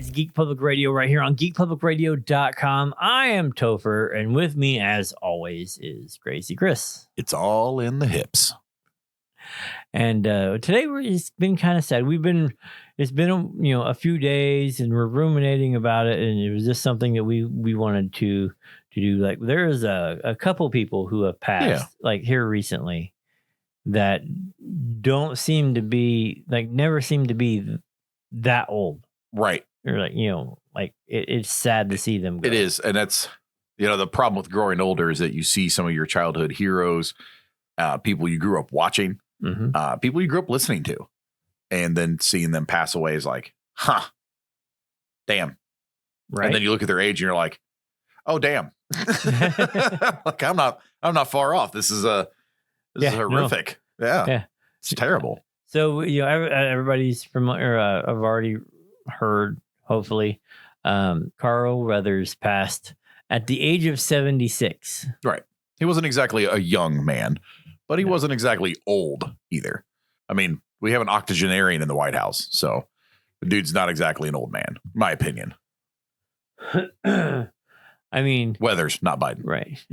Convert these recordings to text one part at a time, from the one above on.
It's Geek Public Radio right here on geekpublicradio.com. I am Topher, and with me, as always, is Gracie Chris. It's all in the hips. And today it's been kind of sad. It's been a few days, and we're ruminating about it, and it was just something that we wanted to do. Like there is a couple people who have passed, like here recently, that don't seem to be never seem to be that old. Right. Or it's sad to see them go. It is. And that's, the problem with growing older is that you see some of your childhood heroes, people you grew up watching, people you grew up listening to, and then seeing them pass away is like, damn. Right. And then you look at their age and you're like, oh, damn. Like I'm not far off. This is horrific. No. Yeah. It's terrible. So, everybody's familiar. I've already heard, hopefully, Carl Weathers passed at the age of 76. Right. He wasn't exactly a young man, but he wasn't exactly old either. I mean, we have an octogenarian in the White House, so the dude's not exactly an old man, in my opinion. I mean, Weathers, not Biden. Right.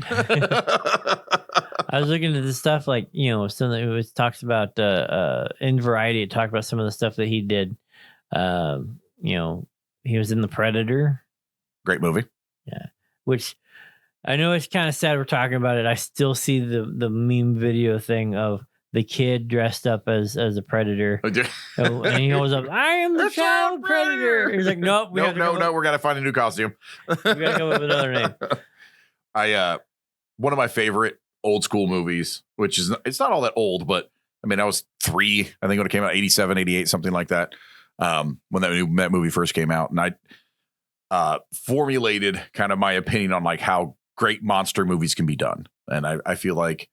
I was looking at this stuff something it was talks about in Variety. It talked about some of the stuff that he did. He was in The Predator. Great movie. Yeah. Which I know it's kind of sad we're talking about it. I still see the meme video thing of the kid dressed up as a predator. And he goes up, I am the child predator. He's like, nope. We're going to find a new costume. We got to come up with another name. One of my favorite old school movies, which is, it's not all that old, but I mean, I was 3, I think when it came out, 87, 88, something like that. When that movie first came out, and I formulated kind of my opinion on like how great monster movies can be done. And I feel like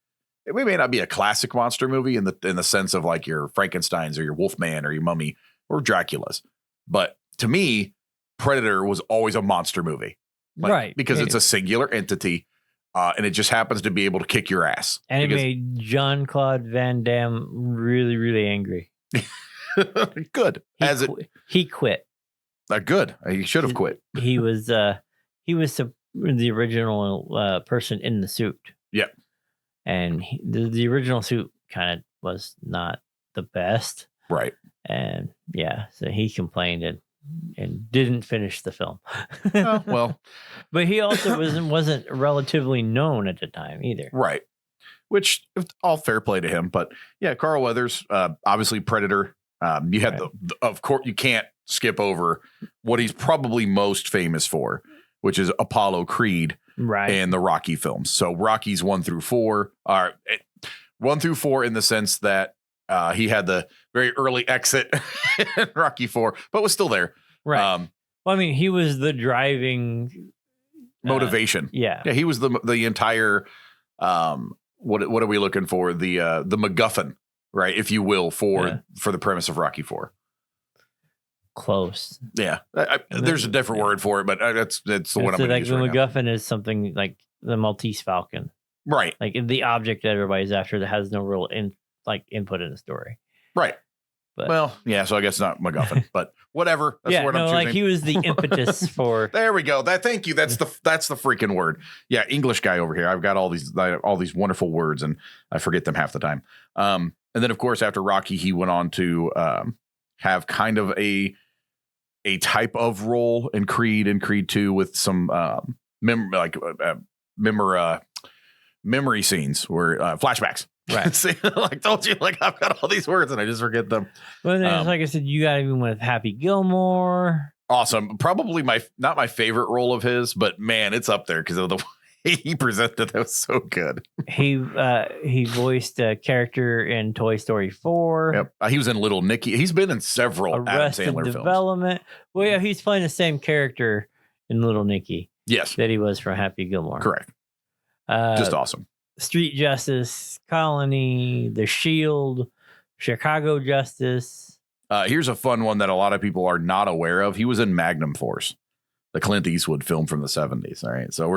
it may not be a classic monster movie in the sense of like your Frankensteins or your Wolfman or your Mummy or Dracula's. But to me, Predator was always a monster movie. Right. Because it's a singular entity. And it just happens to be able to kick your ass. And it made Jean-Claude Van Damme really, really angry. Good. He quit. Good. He should have quit. He was the original person in the suit. Yep. And the original suit kind of was not the best. Right. And so he complained and didn't finish the film. Oh, well, but he also wasn't relatively known at the time either. Right. Which all fair play to him. But yeah, Carl Weathers, obviously Predator. You had of course, you can't skip over what he's probably most famous for, which is Apollo Creed, right, and the Rocky films. So Rockies 1 through 4 are 1 through 4 in the sense that he had the very early exit in Rocky 4, but was still there. Right. Well, I mean, he was the driving motivation. Yeah. He was the entire. What are we looking for? The MacGuffin, right, if you will, for the premise of Rocky 4. Close. Yeah, there's a different word for it, but that's the one I'm going to use right now. The MacGuffin now. Is something like the Maltese Falcon, right? Like the object that everybody's after that has no real input in the story, right? But, well, yeah. So I guess not MacGuffin, but whatever. That's what I'm choosing. Like he was the impetus for. There we go. Thank you. That's the freaking word. Yeah, English guy over here. I've got all these wonderful words, and I forget them half the time. And then of course after Rocky, he went on to have kind of a type of role in Creed and Creed 2 with some memory scenes where flashbacks. Right. See, like told you, like I've got all these words and I just forget them. Well, then, like I said, you got even with Happy Gilmore. Awesome. Probably not my favorite role of his, but man, it's up there because of the way he presented. That was so good. He voiced a character in Toy Story 4. Yep. He was in Little Nicky. He's been in several Arrested Adam Sandler Development. films. Well, yeah, he's playing the same character in Little Nicky. Yes. That he was from Happy Gilmore. Correct. Just awesome. Street Justice, Colony, The Shield, Chicago Justice. Here's a fun one that a lot of people are not aware of. He was in Magnum Force, the Clint Eastwood film from the 70s. All right. So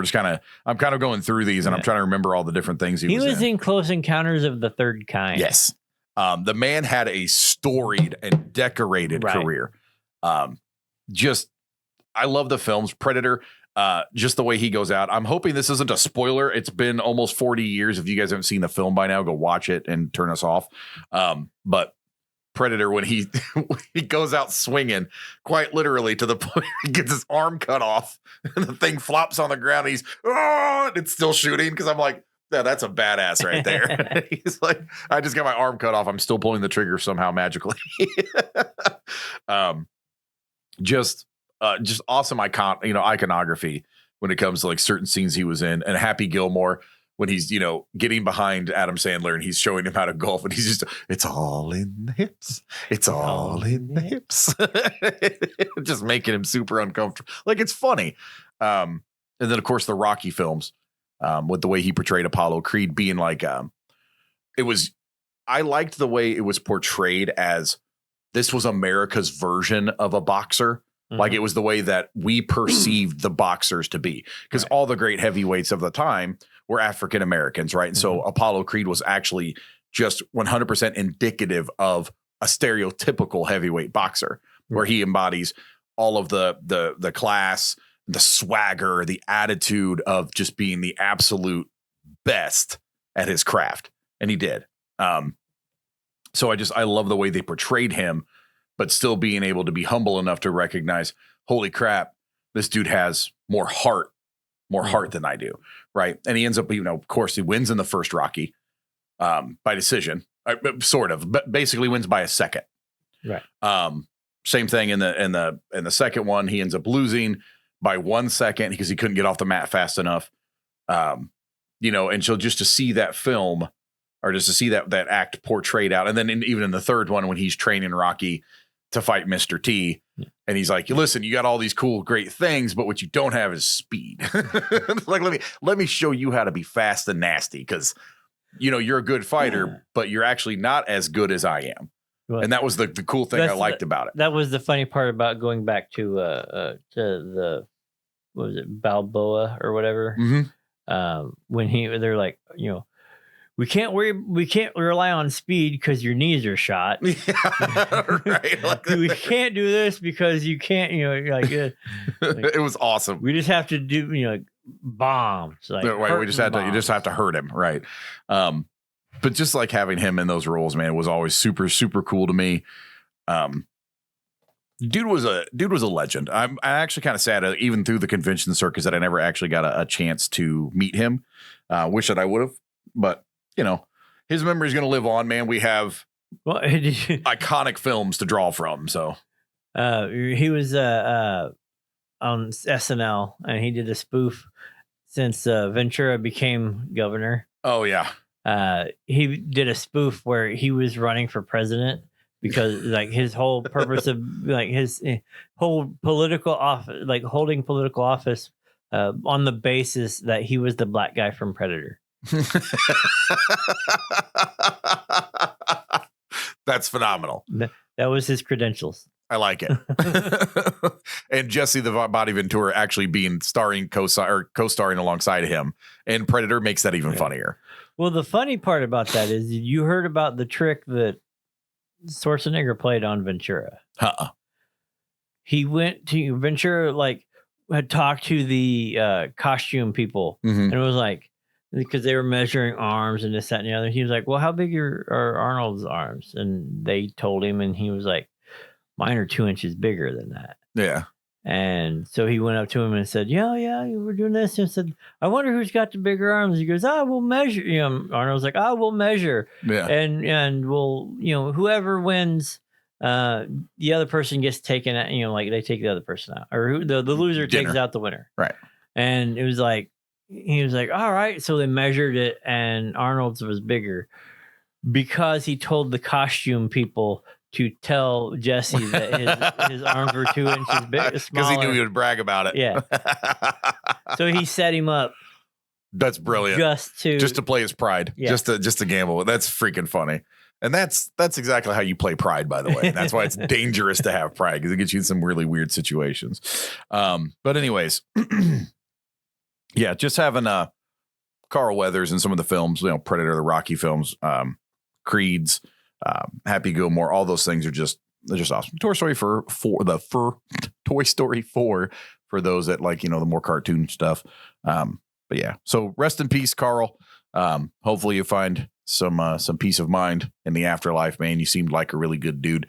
I'm kind of going through these and I'm trying to remember all the different things he was in Close Encounters of the Third Kind. Yes. The man had a storied and decorated career. Just I love the films. Predator, just the way he goes out. I'm hoping this isn't a spoiler. It's been almost 40 years. If you guys haven't seen the film by now, go watch it and turn us off. But Predator, when he he goes out swinging, quite literally to the point he gets his arm cut off and the thing flops on the ground. And and it's still shooting, because I'm like, yeah, that's a badass right there. He's like, I just got my arm cut off. I'm still pulling the trigger somehow magically. Just awesome iconography when it comes to like certain scenes he was in. And Happy Gilmore, when he's, getting behind Adam Sandler and he's showing him how to golf, and he's just, it's all in the hips. It's all in the hips. Just making him super uncomfortable. Like, it's funny. And then of course the Rocky films, with the way he portrayed Apollo Creed being like, I liked the way it was portrayed as this was America's version of a boxer. Mm-hmm. Like, it was the way that we perceived the boxers to be, because all the great heavyweights of the time were African Americans, right? And so Apollo Creed was actually just 100% indicative of a stereotypical heavyweight boxer, where he embodies all of the class, the swagger, the attitude of just being the absolute best at his craft. And he did. So I love the way they portrayed him, but still being able to be humble enough to recognize, holy crap, this dude has more heart than I do. Right. And he ends up, of course he wins in the first Rocky, by decision, sort of, but basically wins by a second. Right. Same thing in the second one, he ends up losing by 1 second because he couldn't get off the mat fast enough. And so just to see that film, or just to see that act portrayed out. And then even in the third one, when he's training Rocky to fight Mr. T, and he's like, listen, you got all these cool, great things, but what you don't have is speed. Like, let me show you how to be fast and nasty. Cause you're a good fighter, but you're actually not as good as I am. Well, and that was the cool thing I liked about it. That was the funny part about going back to the, what was it, Balboa or whatever. Mm-hmm. When they're like, we can't rely on speed because your knees are shot. Yeah, right. Like, we can't do this because you can't, it was awesome. We just have to do, bombs. Like, right. You just have to hurt him. Right. But just like having him in those roles, man, was always super, super cool to me. Dude was a legend. I'm actually kind of sad, even through the convention circus, that I never actually got a chance to meet him. Wish that I would have, but his memory is going to live on, man. We have iconic films to draw from. So he was on SNL, and he did a spoof since Ventura became governor. Oh yeah. He did a spoof where he was running for president, because like his whole purpose of like his whole political office, like holding political office, on the basis that he was the black guy from Predator. That's phenomenal. That was his credentials. I like it. And Jesse the Body Ventura actually being co-starring alongside him in Predator makes that even funnier. Well, the funny part about that is, you heard about the trick that Schwarzenegger played on Ventura. He went to Ventura, like, had talked to the costume people, and it was like, because they were measuring arms and this, that, and the other. He was like, well, how big are Arnold's arms? And they told him, and he was like, mine are 2 inches bigger than that. Yeah. And so he went up to him and said, yeah, we're doing this. And said, I wonder who's got the bigger arms. He goes, we'll measure. Arnold's like, we'll measure. Yeah. And we'll, whoever wins, the other person gets taken out, like they take the other person out, or the loser takes out the winner. Right. And it was like, he was like, all right. So they measured it, and Arnold's was bigger because he told the costume people to tell Jesse that his arms were 2 inches big, because he knew he would brag about it. Yeah. So he set him up. That's brilliant. Just to play his pride. Yeah. Just to gamble. That's freaking funny. And that's exactly how you play pride, by the way. That's why it's dangerous to have pride, because it gets you in some really weird situations. But anyways, yeah, just having Carl Weathers in some of the films, Predator, the Rocky films, Creed's, Happy Gilmore, all those things are they're just awesome. Toy Story 4 for those that like, the more cartoon stuff. But yeah, so rest in peace, Carl. Hopefully you find some peace of mind in the afterlife, man. You seemed like a really good dude.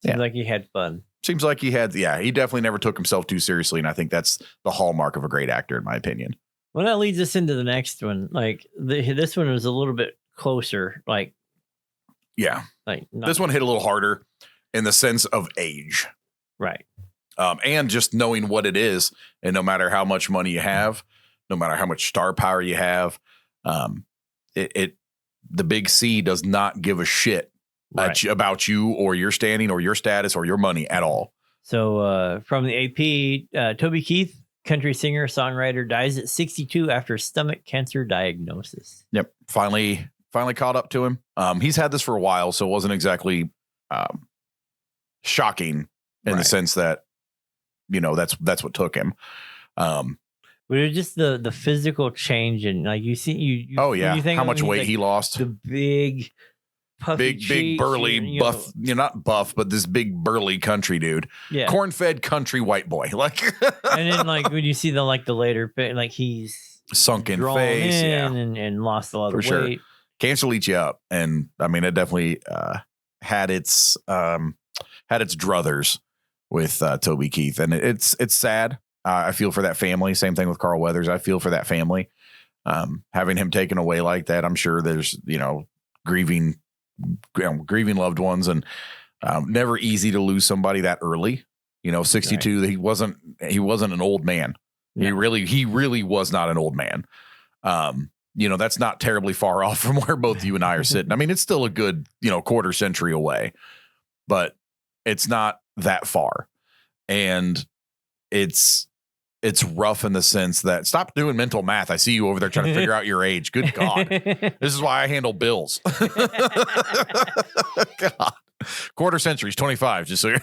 Seems like he had fun. Seems like he definitely never took himself too seriously. And I think that's the hallmark of a great actor, in my opinion. Well, that leads us into the next one. Like this one was a little bit closer. Like this one hit a little harder in the sense of age. Right. And just knowing what it is. And no matter how much money you have, no matter how much star power you have, the big C does not give a shit about you or your standing or your status or your money at all. So from the AP, Toby Keith, country singer, songwriter, dies at 62 after stomach cancer diagnosis. Yep. Finally caught up to him. He's had this for a while, so it wasn't exactly shocking in the sense that, that's what took him. But it was just the physical change, and like you see, you think how much weight he lost. The big, puffy big burly buff. You're not buff, but this big burly country dude. Yeah, corn-fed country white boy. Like, and then like when you see the later, like he's sunken face, and lost a lot of weight. Sure. Cancer will eat you up, and I mean it definitely had its druthers with Toby Keith, and it's sad. I feel for that family. Same thing with Carl Weathers. I feel for that family. Having him taken away like that, I'm sure there's, grieving loved ones, and never easy to lose somebody that early. 62. Right. He wasn't an old man. No. He really was not an old man. That's not terribly far off from where both you and I are sitting. I mean, it's still a good, quarter century away, but it's not that far. And it's rough in the sense that stop doing mental math. I see you over there trying to figure out your age. Good God. This is why I handle bills. God. Quarter century's 25. Just so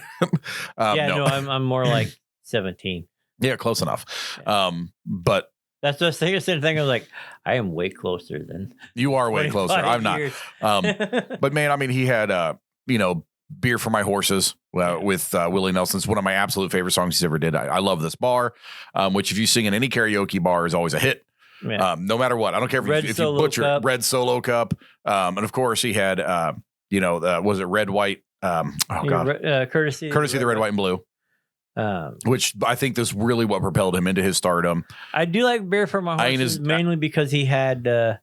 I'm more like 17. Yeah, close enough. Yeah. But that's the same thing. I was like, I am way closer than you are way closer. I'm not. But man, I mean, he had Beer for My Horses with Willie Nelson. It's one of my absolute favorite songs he's ever did. I love this bar, which if you sing in any karaoke bar is always a hit. Yeah. No matter what. I don't care if you butcher it. Red Solo Cup. And of course he had, was it Red, White? Courtesy of the Red, White, and Blue. Which I think is really what propelled him into his stardom. I do like Beer for My Horses mainly because he had the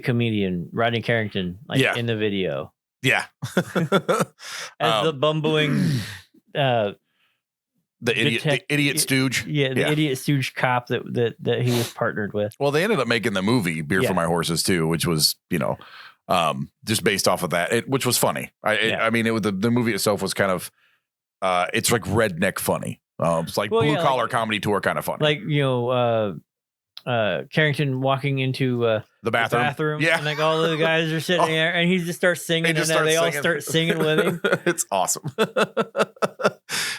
comedian Rodney Carrington in the video. Yeah. As the bumbling the idiot stooge. Yeah, the idiot stooge cop that he was partnered with. Well, they ended up making the movie Beer for My Horses too, which was, just based off of that, which was funny. I mean, the movie itself was kind of it's like redneck funny. It's like blue collar comedy tour kind of funny. Like, Carrington walking into the bathroom, yeah, and like all the guys are sitting there, and he just starts singing, they all start singing with him. It's awesome.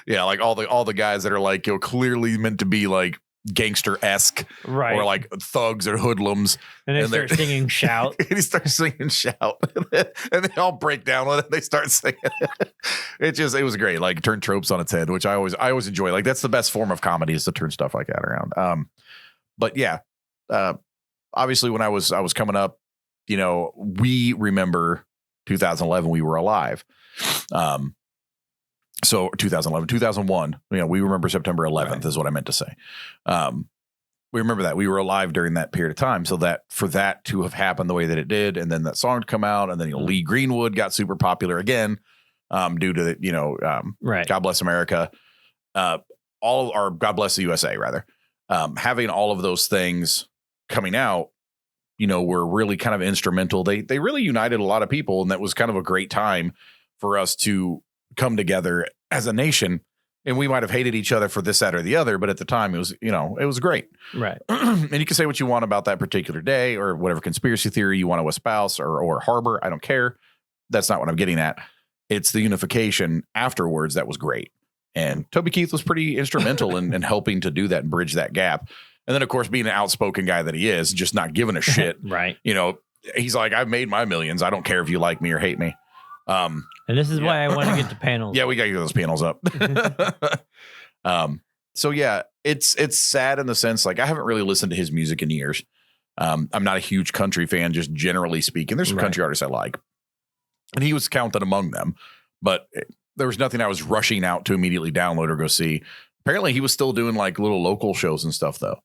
Yeah, like all the guys that are like clearly meant to be like gangster-esque, right, or like thugs or hoodlums, and they start singing "Shout." And he starts singing "Shout," and they all break down with it. They start singing. It was great. Like turn tropes on its head, which I always enjoy. Like that's the best form of comedy, is to turn stuff like that around. But yeah, obviously when I was coming up, we remember 2011, we were alive. So 2011, 2001, we remember September 11th is what I meant to say. We remember that we were alive during that period of time. So that for that to have happened the way that it did, and then that song to come out, and then Lee Greenwood got super popular again, due to right. God Bless America, God Bless the USA rather. Having all of those things coming out, were really kind of instrumental. They really united a lot of people, and that was kind of a great time for us to come together as a nation. And we might have hated each other for this, that, or the other, but at the time it was great. Right. And you can say what you want about that particular day or whatever conspiracy theory you want to espouse or harbor. I don't care. That's not what I'm getting at. It's the unification afterwards that was great. And Toby Keith was pretty instrumental in helping to do that and bridge that gap. And then, of course, being an outspoken guy that he is, just not giving a shit. Right. He's like, I've made my millions. I don't care if you like me or hate me. Um, And this is why I want to get the panels. yeah, we got to get those panels up. So yeah, it's sad in the sense like I haven't really listened to his music in years. I'm not a huge country fan, just generally speaking. There's some country artists I like, and he was counted among them, but there was nothing I was rushing out to immediately download or go see. Apparently, he was still doing like little local shows and stuff, though.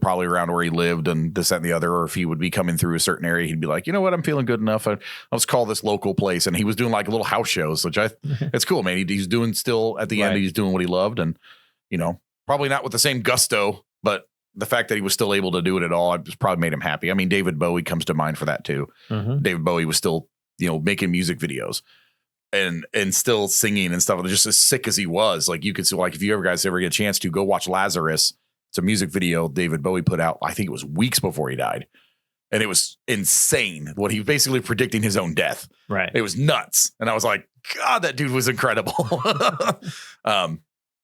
Probably around where he lived and this, that, and the other. Or if he would be coming through a certain area, he'd be like, you know what, I'm feeling good enough. Let's call this local place. And he was doing like little house shows, which it's cool, man. He's doing still at the end. He's doing what he loved, and probably not with the same gusto, but the fact that he was still able to do it at all, it probably made him happy. I mean, David Bowie comes to mind for that too. David Bowie was still, making music videos and still singing and stuff. Just as sick as he was, like you could see, like if you guys ever get a chance to go watch Lazarus, it's a music video David Bowie put out. I think it was weeks before he died, and it was insane. What he was basically predicting his own death. Right. It was nuts, and I was like, God, that dude was incredible.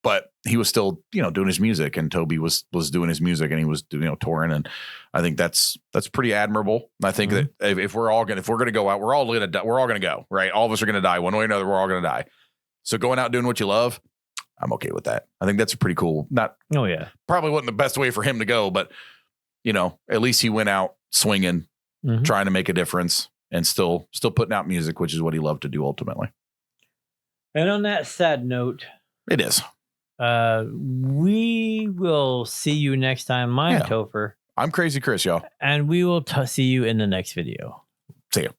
But he was still, doing his music, and Toby was doing his music, and he was, touring. And I think that's pretty admirable. I think that if we're going to go out, we're all going to go, right? All of us are going to die one way or another. We're all going to die. So going out doing what you love, I'm okay with that. I think that's a pretty cool, probably wasn't the best way for him to go, but at least he went out swinging, trying to make a difference, and still putting out music, which is what he loved to do ultimately. And on that sad note, it is. We will see you next time. I'm Topher. I'm Crazy Chris, y'all. And we will see you in the next video. See ya.